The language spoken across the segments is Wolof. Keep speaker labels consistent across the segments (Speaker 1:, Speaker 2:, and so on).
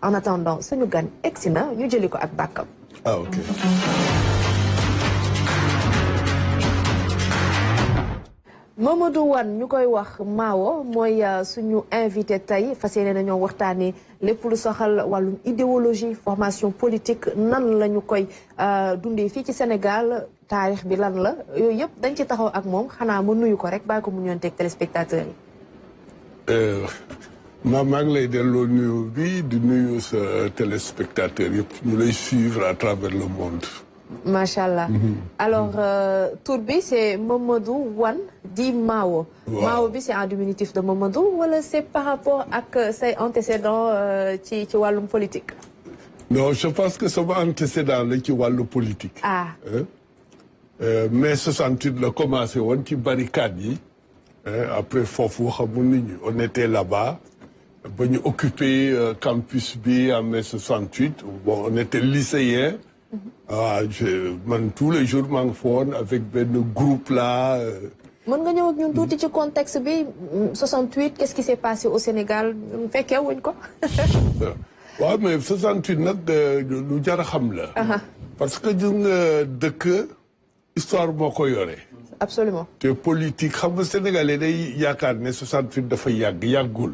Speaker 1: en attendant suñu gan egsi na ñu jëli ko ak bàkkam.
Speaker 2: Ah, ok.
Speaker 1: Mamadou Wane ñu koy wax Mawo mooy suñu invité tey fas yéene nañoo waxtaanee lépp lu soxal wàllum idéologie formation politique nan la ñu koy dundee fii ci Sénégal taarix bi lan la yooyu yëpp dañ ci taxaw ak moom xanaa ma nuyu ko rek bàyyi ko mu ñëwanteeg téléspectateurs yi.
Speaker 2: maa ngi lay delloo nuyu bi di nuyu sa téléspectateurs yëpp ñu lay suivre à travers le monde.
Speaker 1: Machallah. Alors, tour bi c'est Mamadou Wane dit Mawo.
Speaker 2: Wow.
Speaker 1: Mawo bi c'est un diminutif de Mamadou wala c'est par rapport à ses antécédents ci wàllum politique?
Speaker 2: Non, je pense que sama antécédent la ci wàllu politique.
Speaker 1: Ah.
Speaker 2: Mai 68 la commencé woon ci barricade yi. Après foofu xamul nit ñi on était là-bas. ba ñu occupé campus bi en mai 68. Bon, on était lycéens. Ah, man tous les jours maa ngi foon avec benn groupe là.
Speaker 1: mën nga ñëw ak ñun tuuti ci contexte bi 68 qu'est-ce qui s'est passé au Sénégal fekkee wuñ ko.
Speaker 2: waaw mais 68 nag lu jar a xam la. parce que gis nga dëkk histoire moo ko yore.
Speaker 1: Absolument.
Speaker 2: te politique xam nga sénégalais day yaakaar ne 68 dafa yàggul.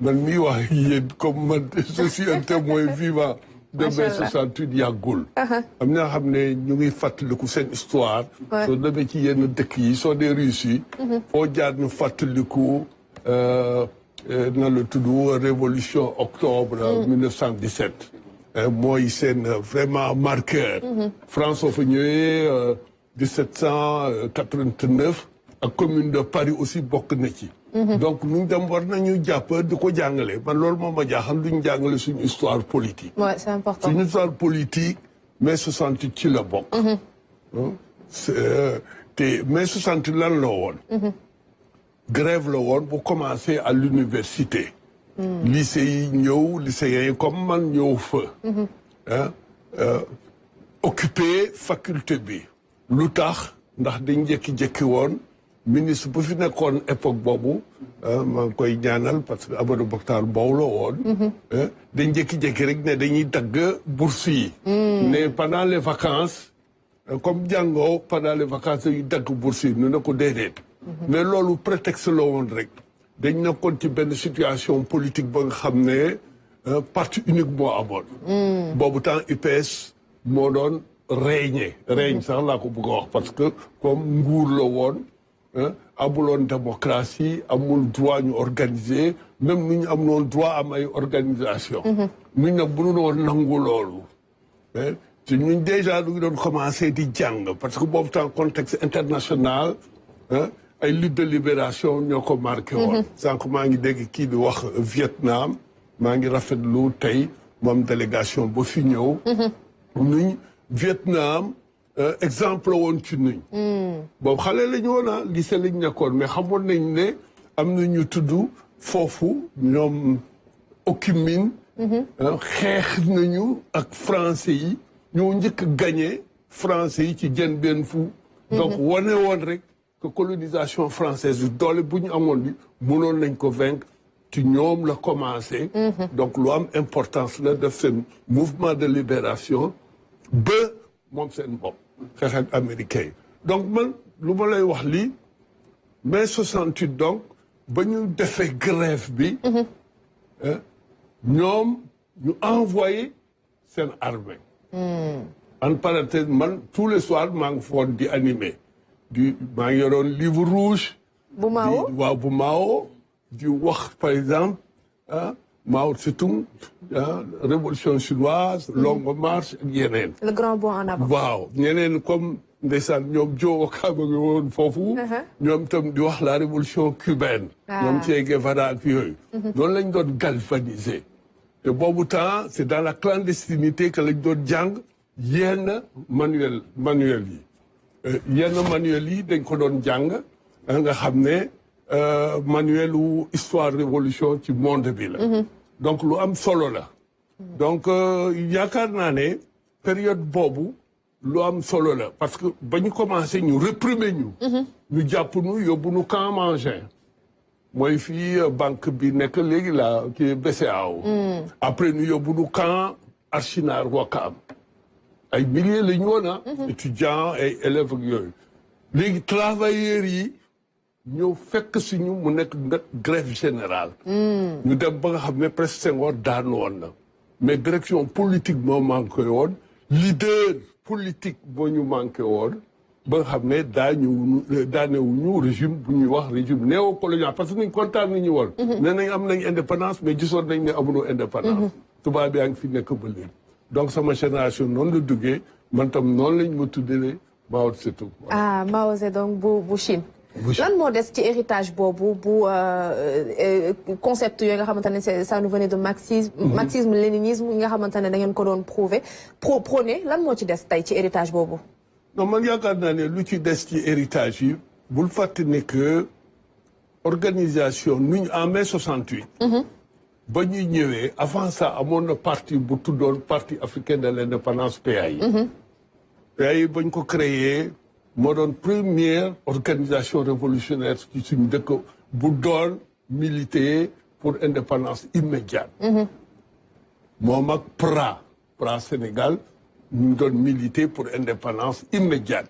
Speaker 2: man miy wax yéen comme man je suis un témoin vivant. de mai 68 yàggul. am na xam ne ñu ngi fàttaliku seen histoire. soo demee ci yenn dëkk yi soo dee Russie. foo jaar ñu fàttaliku na la tudd révolution octobre 1917. mooy seen vraiment marqueur. France soo fa ñëwee 1789 ak commune de Paris aussi bokk na ci. donc ñu dem war nañu jàpp di ko jàngale man loolu moo ma jaaxal duñu jàngale suñu histoire politique.
Speaker 1: Ouais, c'est important.
Speaker 2: suñu histoire politique mai 68 ci la bokk. te mai 68 lan la woon. grève la woon bu commencé à l'université. lycée yi ñëw lycéens yi comme man ñëw fa. occupé faculté bi. lu tax ndax dañ jékki-jékki woon. ministre bu fi nekkoon époque boobu maa ngi koy ñaanal parce que Amadou Mokhtar Mbow la woon. dañ jékki-jékki rek ne dañuy dagg bourse yi. ne pendant les vacances comme jàngoo pendant les vacances dañuy dagg bourse yi nu ne ko déedéet. mais loolu prétexte la woon rek. dañ nekkoon ci benn situation politique ba nga xam ne parti unique moo amoon. boobu temps UPS moo doon régner sax laa ko bëgg a wax parce que comme nguur la woon. amuloon démocratie amul droit ñu organiser même nu ñu amuloon droit am ay organisation ñun nag bu ñu doon nangu loolu te ñun déjà du ngi doon commencé di jàng parce que boobu temps contexte international ay lutte de libération ñoo ko marqué woon sànq maa ngi dégg kii di wax Vietnam maa ngi rafetlu tey moom délégation ba fi ñëw nuñ Vietnam exemple woon ci nuñ boobu xale la ñu woon lycée lañ nekkoon mais xamoon nañ ne am na ñu tudd foofu ñoom Ho Chi Minh xeex nañu ak français yi ñoo njëkk a gagné français yi ci Dien Bien Phu donc wane woon rek que colonisation française bi doole bu ñu amoon bi mënoon nañ ko vaincre ci ñoom la commencé donc lu am importance la def seen mouvement de libération ba moom seen bopp xeex ak américain yi donc man lu ma lay wax lii mai 68 donc ba ñu defee grève bi ñoom ñu envoyé seen armée en parenthèse man tous les soirs maa ngi foon di animé maa ngi yoroon livre rouge
Speaker 1: bu Mao
Speaker 2: waaw bu Mao di wax par exemple Mao Tse-tung révolution chinoise longue marche ak yeneen.
Speaker 1: le grand bond en avant.
Speaker 2: waaw ñeneen comme ndeysaan ñoom Joe Wakaama ngi woon foofu. ñoom itam di wax la révolution cubaine. ñoom Che Guevara ak yooyu. noonu lañ doon galvaniser. te boobu temps c'est dans la clandestinité que lañ doon jàng yenn manuel yi. yenn manuel yi dañ ko doon jàng nga xam ne. manuel ou histoire révolution ci monde bi la. donc lu am solo la. donc yaakaar naa ne période boobu lu am solo la parce que ba ñu commencé ñu réprimer ñu. ñu jàpp ñu yóbbu ñu camp Mangin. mooy fii banque bi nekk léegi la kii BCEAO. après ñu yóbbu nu camp Archinard Ouakam ay milliers la ñu woon étudiants ay élèves ak yooyu. léegi travailleurs yi ñëw fekk si ñu mu nekk grève générale. ñu dem ba nga xam ne presque Senghor daanu woon na. mais direction politique moo manqué woon leader politique moo ñu manqué woon ba nga xam ne daanewuñu régime bu ñuy wax régime néocolonial parce que nañ kontaan nañu woon. nee nañ am nañ indépendance mais gisoon nañ ne amuñu indépendance. tubaab yaa ngi fi nekk ba léegi. donc sama génération noonu la duggee man tam noonu lañ ma tuddee Mao Zedong.
Speaker 1: ah Mao Zedong bu Chine. lan moo des ci héritage boobu bu concept yooyu nga xamante ne ça nous venait de marxisme léninisme yi nga xamante ne da ngeen ko doon prôné lan moo ci des tey ci héritage boobu.
Speaker 2: non man yaakaar naa ne lu ci des ci héritage yi bul fàtte ne que organisation nuñ en mai 68. ba ñuy ñëwee avant ça amoon na parti bu tuddoon parti africain de l'indépendance PAI. PAI bañ ko créé moo doon première organisation révolutionnaire ci suñu dëkk bu doon militer pour indépendance immédiate. moom ak PRA Sénégal ñu doon militer pour indépendance immédiate.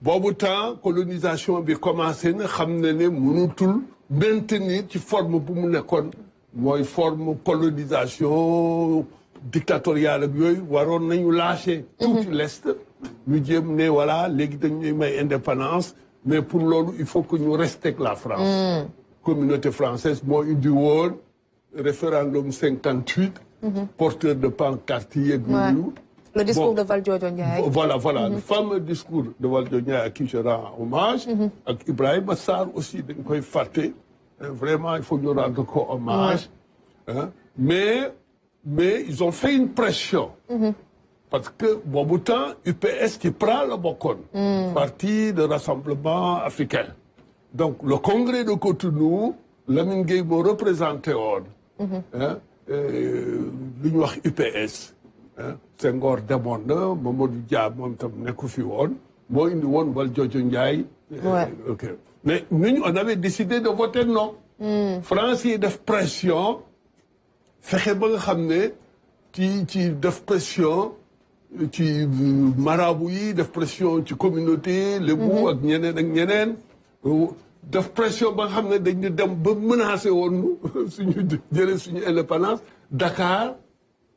Speaker 2: boobu temps colonisation bi commencé na xam ne mënutul maintenir ci forme bu mu nekkoon mooy forme colonisation dictatoriale ak yooyu waroon nañu lâcher tuuti l'Est ñu jéem ne voilà léegi dañuy may indépendance mais pour loolu il faut que ñu respecte la France. communauté française moo indi woon référendum 58. porteur de pancarte yeeg yooyu.
Speaker 1: le discours de Valdiodio Ndiaye.
Speaker 2: voilà le fameux discours de Valdiodio Ndiaye à qui je rends hommage. ak Ibrahima Sarr aussi dañ koy fàtte. vraiment il faut ñu rendre ko hommage. mais ils ont fait une pression. parce que boobu temps UPS ci PRA la bokkoon. parti de rassemblement africain. donc le congrès de Cotonou Lamine Gueye moo représenté woon. li ñu wax UPS. Senghor demoon na Mamadou Dia moom tam nekku fi woon moo indi woon Valdiodio Ndiaye. ok mais ñun on avait décidé de voter non. France yi def pression fexe ba nga xam ne ci def pression ci marabu yi def pression ci communauté lébu ak ñeneen def pression ba nga xam ne dañu dem ba menacé woon suñu jëlee suñu indépendance Dakar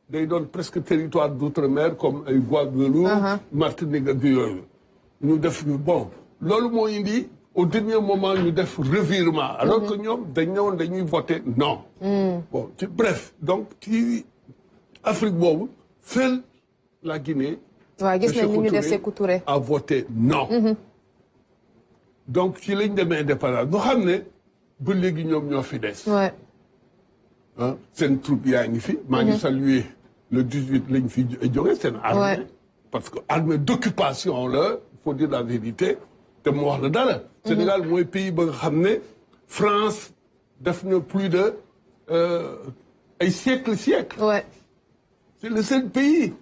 Speaker 2: day doon presque territoire d'outre-mer comme ay Guadeloupe Martinique ak yooyu ñu def bon loolu moo indi au dernier moment ñu def revirement alors que ñoom dañ ne woon dañuy voter non. bon bref donc ci Afrique boobu seule la Guinée.
Speaker 1: waaw gis nañ ni ñu def Sékou Touré
Speaker 2: a voté non. donc ci lañ demee indépendance ñu xam ne ba léegi ñoom ñoo fi des. seen troupe yaa ngi fi. maa ngi saluer le 18 lañ fi jógee seen armée. parce que armée d'occupation la il faut dire la vérité te mu wax la dara. Sénégal mooy pays ba nga xam ne France def na plus de ay siècles. c'est le seul pays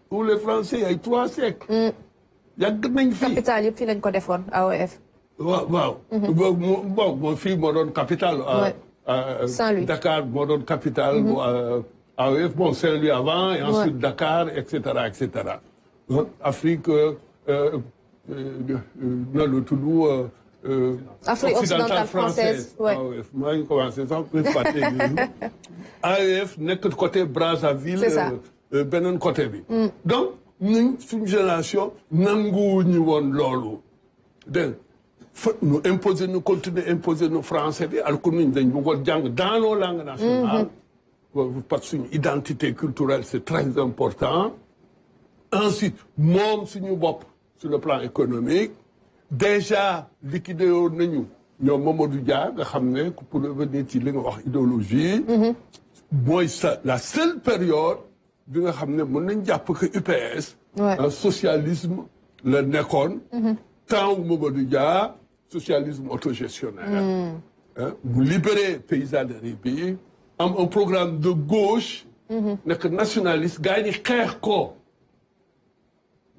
Speaker 2: où les Français ay 3 siècles. yàgg nañ fi.
Speaker 1: capital yëpp fii lañ ko defoon AOF.
Speaker 2: waaw. bon fii moo doon capitale.
Speaker 1: Saint-Louis
Speaker 2: Dakar moo doon capitale. AOF bon Saint-Louis avant et ensuite Dakar et cetera. Afrique na lu tudd.
Speaker 1: Afrique occidentale française.
Speaker 2: AOF maa ngi commencé sax peut fàtte AOF nekk côté Brazzaville.
Speaker 1: c'est ça
Speaker 2: beneen côté bi. donc ñun suñu génération nanguwuñu woon loolu. dégg ñu imposer ñu continuer imposer ñu français bi alors que ñun dañ bëggoon jàng dans nos langues nationales. parce que suñu identité culturelle c'est très important. ensuite moom suñu bopp sur le plan économique déjà liquidé woon nañu ñoom Mamadou Dia nga xam ne pour revenir ci li nga wax idéologie. mooy la seule période bi nga xam ne mën nañ jàpp que UPS. socialisme la nekkoon. temps wu Mamadou Dia socialisme autogestionnaire. mu libérer paysannerie bi am un programme de gauche. nekk nationaliste gars yi xeex ko.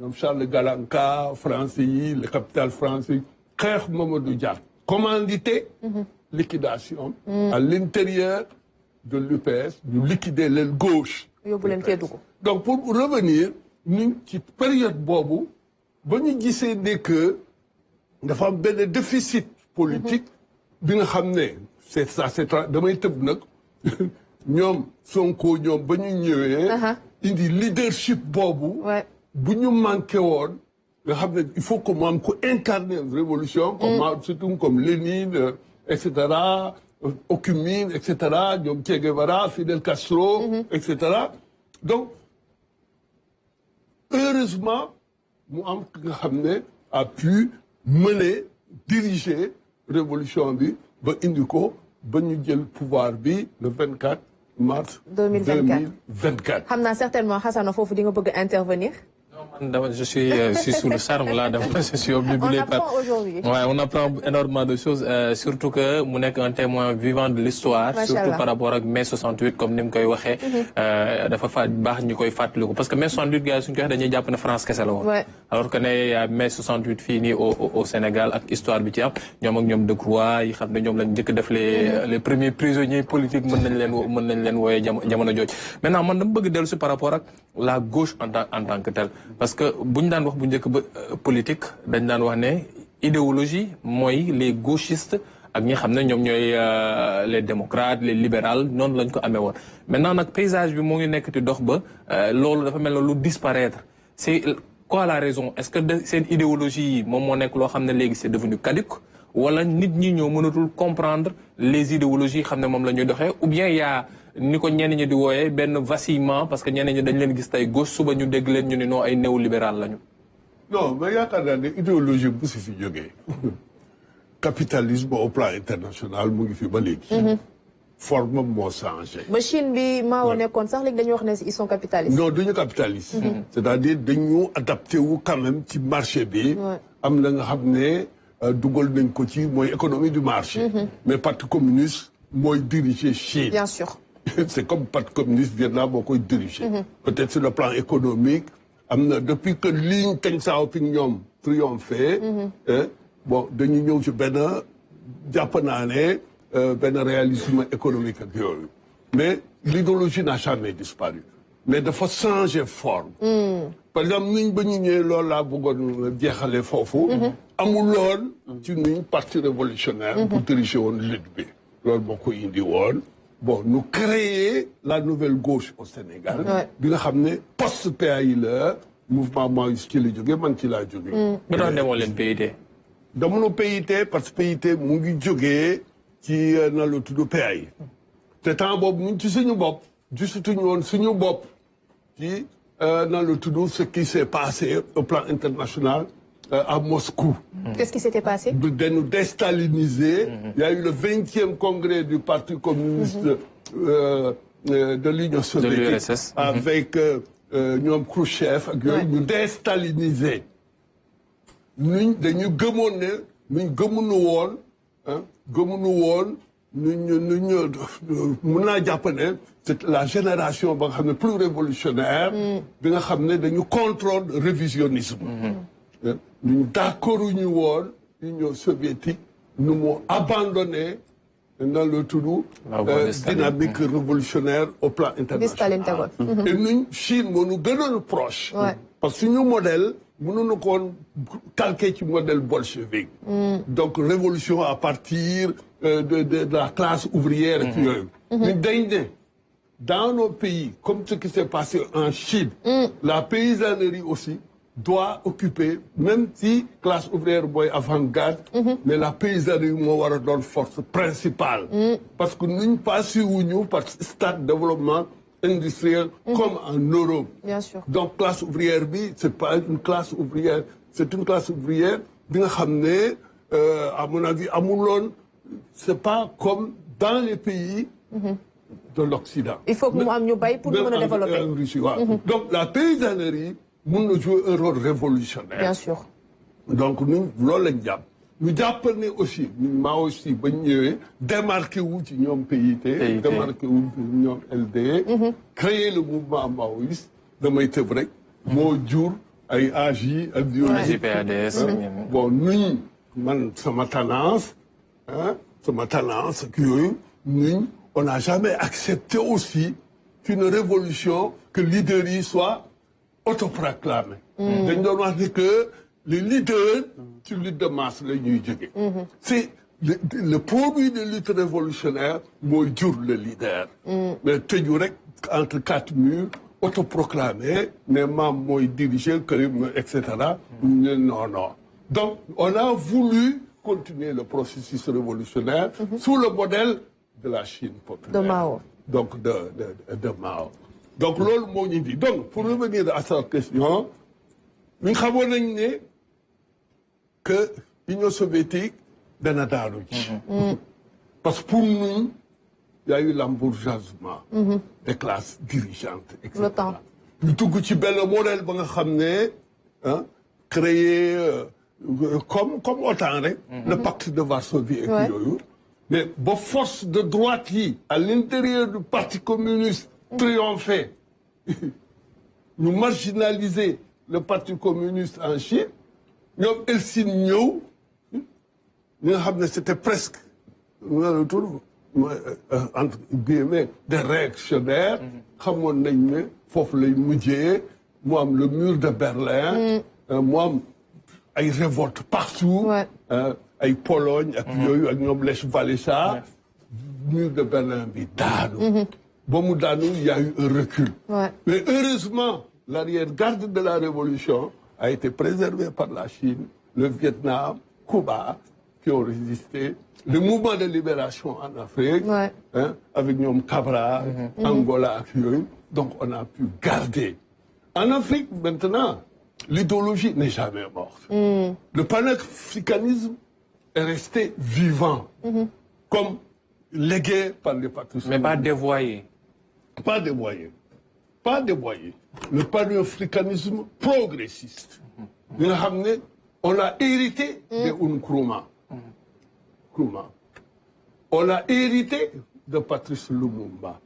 Speaker 2: ñoom Charles Galanca français yi le capital français xeex Mamadou Dia commandité liquidation à l'intérieur de l'UPS, nous liquider l'aile gauche. Donc pour revenir, nous, ci période bobu, ba ñu gisee ne que dafa am benn déficit politique bi nga xam ne c'est ça c'est damay tëb nag ñoom Sonko ñoom ba ñu ñëwee indi leadership boobu bu ñu manqué woon nga xam ne il faut que mu am ko incarner une révolution comme surtout comme Lénine et cetera Okumin et cetera ñoom Che Guevara Fidel Castro et cetera donc heureusement mu am ki nga xam ne a pu mener diriger révolution bi ba indi ko ba ñu jël pouvoir bi le 24 mars 2024.
Speaker 1: xam naa certainement Hassana foofu di nga bëgg intervenir.
Speaker 3: Non, je suis sous le charme là, je suis obnubilé par. Ouais, on apprend énormément de choses, surtout que mu nekk un témoin vivant de l'histoire, surtout par rapport ak mai 68 comme ni mu koy waxee. dafa baax ñu koy fàttaliku parce que mai 68 gars yi suñu koy waxee dañuy jàpp ne France kese la woon. alors que ne mai 68 fii nii au Sénégal ak histoire bi ci am ñoom ak ñoom Decroix yi xam ne ñoom lañ njëkk def les premiers prisonniers politiques mën nañ leen wooyee jamono jooju. Maintenant man dama bëgg dellu si par rapport ak la gauche en tant que telle. Parce que buñ daan wax bu njëkk ba politique dañ daan wax ne idéologie mooy les gauchistes ak ñi xam ne ñoom ñooy les démocrates les libérales noonu lañ ko amee woon. Maintenant nag paysage bi moo ngi nekk di dox ba loolu dafa mel ne lu disparaître c'est quoi la raison est-ce que seen idéologie yi moom moo nekk loo xam ne léegi c'est devenu caduc wala nit ñi ñoo mënatul comprendre les idéologies xam ne moom la ñuy doxee ou bien yaa ni ko ñenn ñi di wooyee benn vacillement parce que ñenn ñi dañ leen gis tey gauche suba ñu dégg leen ñu ne non ay néolibéral lañu.
Speaker 2: non mais yaakaar naa ne idéologie bu si fi jógee capitalisme au plan international mu ngi fi ba léegi. forme moo changé.
Speaker 1: machine bi Mao nekkoon sax léegi dañuy wax ne ils sont capitalistes.
Speaker 2: non duñu capitaliste. c'est-à-dire dañu adapté wu quand même ci marché bi. am na nga xam ne dugal nañ ko ci mooy économie du marché. mais parti communiste mooy diriger Chine.
Speaker 1: bien sûr.
Speaker 2: C'est comme parti communiste Vietnam moo koy diriger. Peut-être sur le plan économique am na depuis que ligne Deng Xiaoping ñoom triomphé. bon dañu ñëw ci benn jàpp naa ne benn réalisme économique ak yooyu. mais l'idéologie n'a jamais disparu. mais dafa changer forme. par exemple niñ ba ñu ñëwee loolu laa bëggoon jeexale foofu. amuloon ci niñ parti révolutionnaire. pour diriger woon lutte bi. loolu moo ko indi woon. bon nous créer la nouvelle gauche au Sénégal. bi nga xam ne post-PAI la mouvement maoïste ci la jógee man ci laa jógee.
Speaker 3: ba tax demoo leen PIT.
Speaker 2: demoon PIT parce que PIT mu ngi jógee ci na la tudd PAI. te temps boobu ñun ci suñu bopp gisatuñu woon suñu bopp ci na la tudd ce qui s'est passé au plan international à Moscou.
Speaker 1: Qu'est-ce qui s'était passé?
Speaker 2: De nous déstaliniser. Il y a eu le 20e congrès du Parti communiste de l'Union soviétique.
Speaker 3: De l'URSS.
Speaker 2: Avec ñoom Khrouchtchev ak yooyu ñu déstaliniser. Ñun dañu gëmoon ne ñun gëmuñu woon mën naa jàpp ne c'est la génération ba nga xam ne plus révolutionnaire. bi nga xam ne dañu contrôle révisionnisme. Nous d'accord ñu woon Union soviétique nous m'ont abandonné dans le tout dynamique révolutionnaire au plan international. Et nous Chine nous gënoon proche. parce que nos modèle mënuñu ko calquer ci modèle bolchevique. Donc révolution à partir de la classe ouvrière. Mais dans nos pays comme ce qui s'est passé en Chine. La paysannerie aussi. Doit occuper, même si classe ouvrière boy avant-garde, mais la paysannerie moo war a doon force principale. Parce que nous pas si wuñu par stade de développement industriel comme en Europe.
Speaker 1: Bien sûr.
Speaker 2: Donc classe ouvrière bi c'est pas une classe ouvrière, c'est une classe ouvrière bi nga xam ne à mon avis amuloon c'est pas comme dans les pays de l'Occident.
Speaker 1: Il faut que mu am ñu bay pour ñu mën a développer.
Speaker 2: Donc la paysannerie mun na jouer un rôle révolutionnaire.
Speaker 1: Bien sûr.
Speaker 2: Donc nous loolu lañ jàpp ñu jàpp ne aussi ñun maa aussi ba ñëwee démarqué wu ci ñoom PIT. démarqué wu ci ñoom LD. créer le mouvement maoïste damay tëb rek. moo jur ay AJ ak.
Speaker 3: AJ PADS.
Speaker 2: bon nuñ man sama tendance sama tendance ak yooyu ñun on n'a jamais accepté aussi qu'une révolution que leader yi soit autoproclamé. dañ doon wax ne que les leaders ci lutte de masse la ñuy jóge. c'est le produit de lutte révolutionnaire mooy jur le leader. mais tëju rek entre quatre murs autoproclamé ne maam mooy diriger kër et cetera. non non donc on a voulu continuer le processus révolutionnaire sous le modèle de la Chine populaire.
Speaker 1: De Mao.
Speaker 2: Donc de Mao. Donc loolu moo ñu di donc pour revenir à sa question ñu xamoon nañ ne que Union soviétique dana daanu ci. parce que pour nous y a eu l'embourgeoisement des classes dirigeantes et cetera.
Speaker 1: Le temps.
Speaker 2: ñu dugg ci benn modèle ba nga xam ne créé comme OTAN rek. le pacte de Varsovie ak yooyu. mais ba force de droite yi à l'intérieur du parti communiste triomphé ñu marginaliser le parti communiste en Chine ñoom Helsinki ñëw ñi nga xam ne c'était presque entre guillemets des réactionnaires xamoon nañ ne foofu lay mujjee mu am le mur de Berlin mu am ay révoltes partout ay Pologne ak yooyu ak ñoom Lech Wałęsa mur de Berlin bi daanu ba mu daanu il y a eu un recul mais heureusement l'arrière-garde de la révolution a été préservée par la Chine, le Vietnam, Cuba qui ont résisté, le mouvement de libération en Afrique avec ñoom Cabral, Angola ak yooyu donc on a pu garder. En Afrique maintenant l'idéologie n'est jamais morte. Le panafricanisme est resté vivant, comme légué par les patriotes.
Speaker 3: Mais pas dévoyé.
Speaker 2: Pas dévoyé. Pas dévoyé. Le panafricanisme progressiste. On a hérité de Nkrumah. On a hérité de Patrice Lumumba.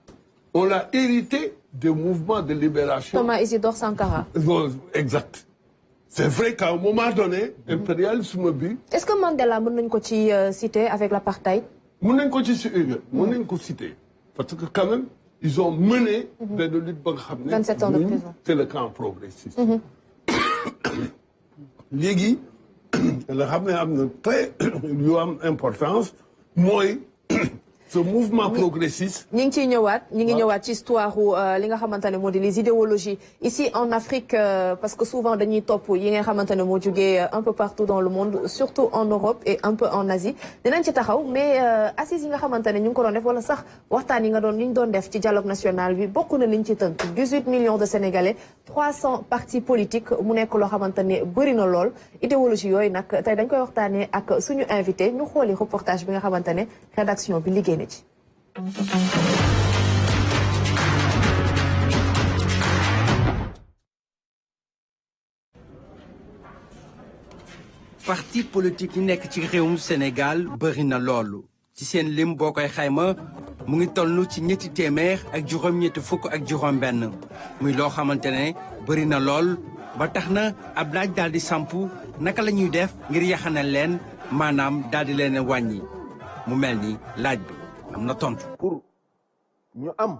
Speaker 2: On a hérité des mouvements de libération.
Speaker 1: Thomas Isidore Sankara.
Speaker 2: Exact. C'est vrai qu'à un moment donné, impérialisme bi.
Speaker 1: Est-ce que Mandela mën nañ ko ci citer avec l'apartheid?
Speaker 2: Mën nañ ko ci citer parce que quand même ils ont mené benn lutte ba nga xam ne
Speaker 1: 27 ans de prison.
Speaker 2: C'est le camp progressiste. léegi la xam ne am na très yu am importance mooy ce mouvement progressiste.
Speaker 1: ñi ngi ciy ñëwaat ñi ngi ñëwaat ci histoire li nga xamante ne moo di les idéologies ici en Afrique parce que souvent dañuy topp yi nga xamante ne moo jugee un peu partout dans le monde surtout en Europe et un peu en Asie dinañ ci taxaw mais assises yi nga xamante ne ñu ngi ko doon def wala sax waxtaan yi ñu doon def ci dialogue national bi bokk na liñ ci tënk 18 millions de Sénégalais 300 partis politiques mu nekk loo xamante ne bëri na lool idéologie yooyu nag tey dañ koy waxtaanee ak suñu invité ñu xooli reportage bi nga xamante ne rédaction bi liggéey na ci.
Speaker 4: parti politique yi nekk ci réewum Sénégal bëri na loolu ci seen lim boo koy xayma mu ngi toll ci ñetti téeméer ak juróom-ñetti fukk ak juróom-benn muy loo xamante ne bëri na lool ba tax na ab laaj daal di sampu naka la ñuy def ngir yaxanal leen maanaam daal di leen wàññi mu mel ni laaj bi am na tontu.
Speaker 5: pour ñu am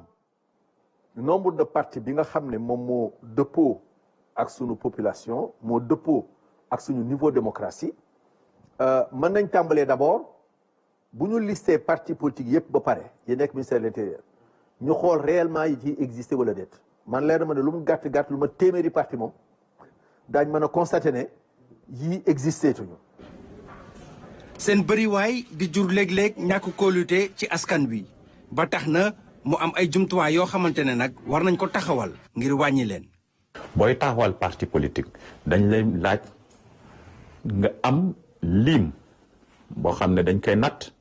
Speaker 5: nombre de partis bi nga xam ne moom moo dëppoo ak sunu population moo dëppoo ak suñu niveau démocratie mën nañ tàmbalee d'abord bu ñu listé parti politique yëpp ba pare yi nekk ministère de l'intérieur ñu xool réellement yi ci existé wala déet man leer na ma ne lu mu gàtt gàtt lu ma téeméeri parti moom daañ mën a constaté ne yii existé tuñu.
Speaker 4: seen bëriwaay di jur léeg-léeg ñàkk kóolute ci askan wi ba tax na mu am ay jumtuwaay yoo xamante ne nag war nañ ko taxawal ngir wàññi leen.
Speaker 6: booy taxawal parti politique dañ lay laaj nga am lim boo xam ne dañ koy natt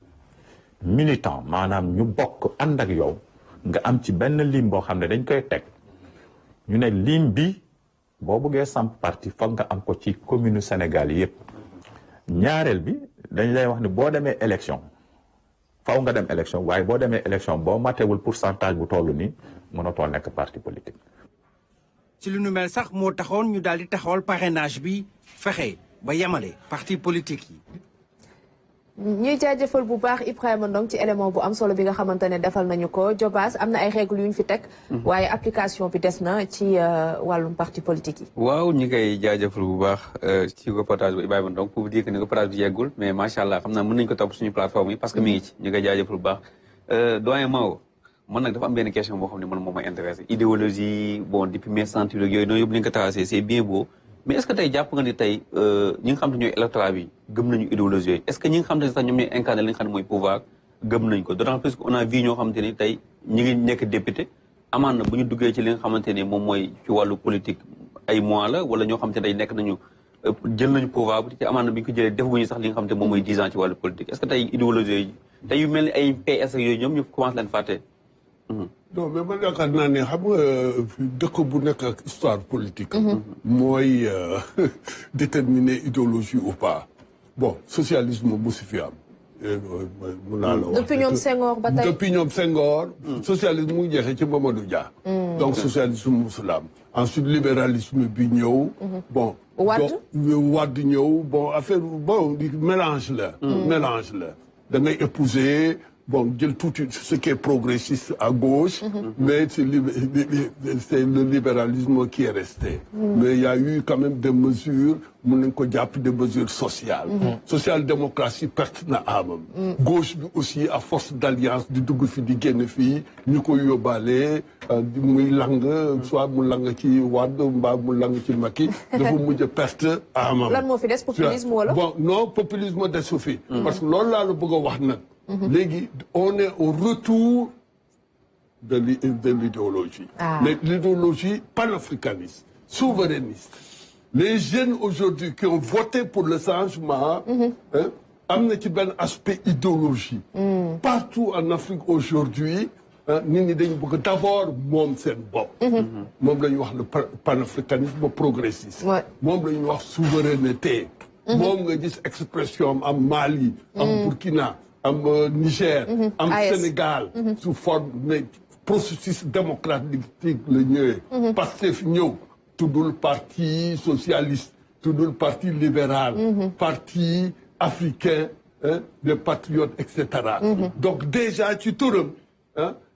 Speaker 6: militant maanaam ñu bokk ànd ak yow nga am ci benn lim boo xam ne dañ koy teg ñu ne lim bi boo bëggee samp parti foog nga am ko ci commune Sénégal yépp ñaareel bi dañ lay wax ne boo demee élection faw nga dem élection waaye boo demee élection boo matewul pourcentage bu toll nii mënatoo nekk parti politique.
Speaker 4: ci lu nu mel sax moo taxoon ñu daal di taxawal parrainage bi fexe ba yemale parti politique yi.
Speaker 1: ñuy jaajëfal bu baax Ibrahima Ndong ci élément bu am solo bi nga xamante ne defal nañu ko Jobaas am na ay règles yu ñu fi teg. waaye application bi des na ci wàllum parti politique yi.
Speaker 7: waaw ñu koy jaajëfal bu baax ci reportage bu Ibrahima Ndong pour vous dire que ni reportage bi yeggul mais macha allah xam naa mën nañu ko topp suñu plateforme yi parce que mi ngi ci ñu koy jaajëfal bu baax doyen Mao man nag dafa am benn question boo xam ne man moo ma intéressé idéologie bon depuis mai centuries yooyu noonu yëpp li nga ko tracé c'est bien beau. mais est-ce que tey jàpp nga ni tey ñi nga xam ne ñooy électorat bi gëm nañu idéologie yooyu est-ce que ñi nga xam ne sax ñoom ñooy incarné li nga xam ne mooy pouvoir gëm nañ ko d'autant plus que on a vu ñoo xamante ni tey ñi ngi nekk député amaan na bu ñu duggee ci li nga xamante ni moom mooy ci wàllu politique ay mois la wala ñoo xamante ne tey nekk nañu jël nañu pouvoir bi te amaan na bu ñu ko jëlee defaguñu sax li nga xamante moom mooy 10 ans ci wàllu politique est-ce que tey idéologie yooyu tey yu mel ni ay PS ak yooyu ñoom ñu commencé leen fàtte.
Speaker 2: non mais man yaakaar naa ne xam nga dëkk bu nekk ak histoire politique. mooy déterminer idéologie ou pas bon socialisme bu si fi am. mun naa la wax
Speaker 1: depuis ñoom Senghor ba tey
Speaker 2: depuis ñoom Senghor. socialisme mu ngi jeexee ci Mamadou Dia. donc socialisme musul am. ensuite libéralisme bi ñëw. bon Wade ñëw bon affaire bon mélange la. mélange la da ngay épouser. bon jël tout ce qui est progressiste à gauche mais c'est le libéralisme qui est resté mais il y a eu quand même des mesures mun nañ ko jàpp des mesures sociales social-démocratie perte na amam gauche bi aussi à force d'alliance di dugg fi di génn fii ñu ko yóbbaale muy lang soit mu lang ci Wade mbaa mu lang ci Macky dafa mujj perte amam
Speaker 1: lan moo fi des populisme wala
Speaker 2: bon non populisme desu fi parce que loolu laa la bëgg a wax nag léegi on est au retour de l'idéologie. L'idéologie panafricaniste, souverainiste. Les jeunes aujourd'hui qui ont voté pour le changement, am na ci benn aspect idéologie. Partout en Afrique aujourd'hui, nit ñi dañu bëgg d'abord moom seen bopp. moom la ñuy wax le panafricanisme progressiste. moom la ñuy wax souveraineté. moom nga gis expression am Mali, am Burkina. am Niger, am Sénégal, sous forme de processus démocratique la ñëwee. Pastef ñëw tuddul parti socialiste, tuddul parti libéral, parti africain, des patriotes, etc. Donc déjà ci turam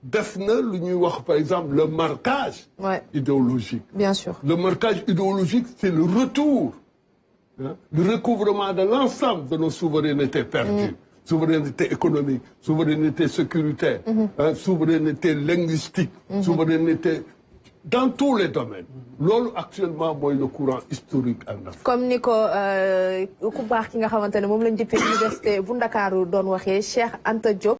Speaker 2: def na lu ñuy wax par exemple le marquage idéologique.
Speaker 1: Bien sûr.
Speaker 2: Le marquage idéologique, c'est le retour, le recouvrement de l'ensemble de nos souverainetés perdues. Souveraineté économique, souveraineté sécuritaire, souveraineté linguistique, souveraineté dans tous les domaines. Loolu actuellement mooy le courant historique en Afrique.
Speaker 1: comme ni ko ku baax ki nga xamante ne moom lañ jëppee université bu Ndakaaru doon waxee Cheikh Anta Diop.